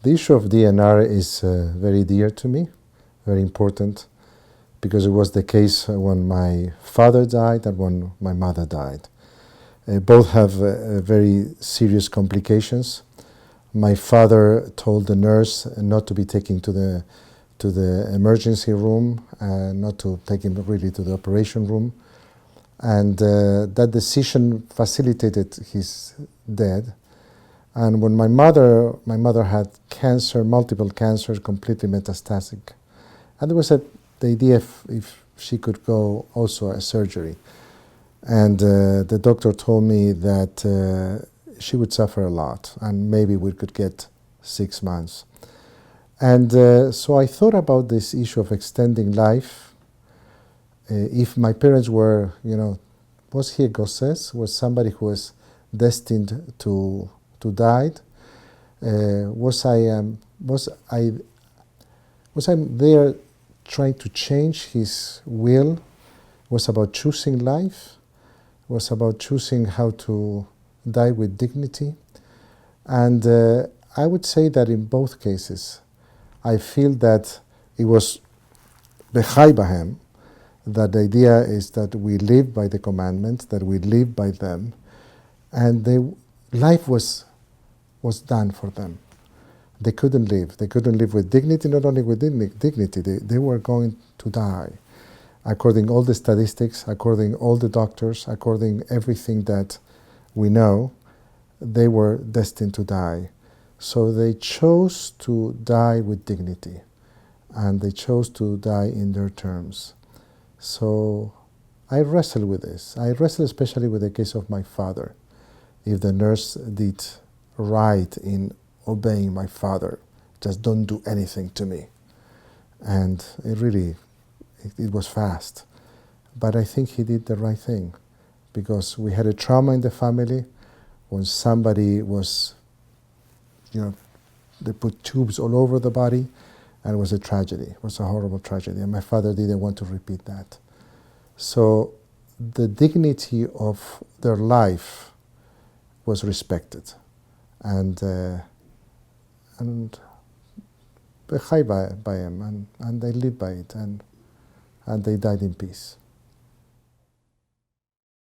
The issue of DNR is very dear to me, very important, because it was the case when my father died and when my mother died. Both have very serious complications. My father told the nurse not to be taken to the emergency room, not to take him really to the operation room, and that decision facilitated his death. And when my mother had cancer, multiple cancers, completely metastatic, and there was the idea if she could go also a surgery, and the doctor told me that she would suffer a lot, and maybe we could get 6 months. And so I thought about this issue of extending life. If my parents were, was he a goses? Was somebody who was destined to die? Was I there trying to change his will? Was about choosing life? Was about choosing how to die with dignity? And I would say that in both cases, I feel that it was b'chai b'hem, that the idea is that we live by the commandments, that we live by them, and life was done for them. They couldn't live. They couldn't live with dignity, not only with dignity, they were going to die. According all the statistics, according all the doctors, according everything that we know, they were destined to die. So they chose to die with dignity, and they chose to die in their terms. So I wrestle with this. I wrestle especially with the case of my father. If the nurse did right in obeying my father, just don't do anything to me. And it was fast. But I think he did the right thing, because we had a trauma in the family when somebody was, they put tubes all over the body, and it was a tragedy. It was a horrible tragedy, and my father didn't want to repeat that. So the dignity of their life was respected, and b'chai by him, and they lived by it, and they died in peace.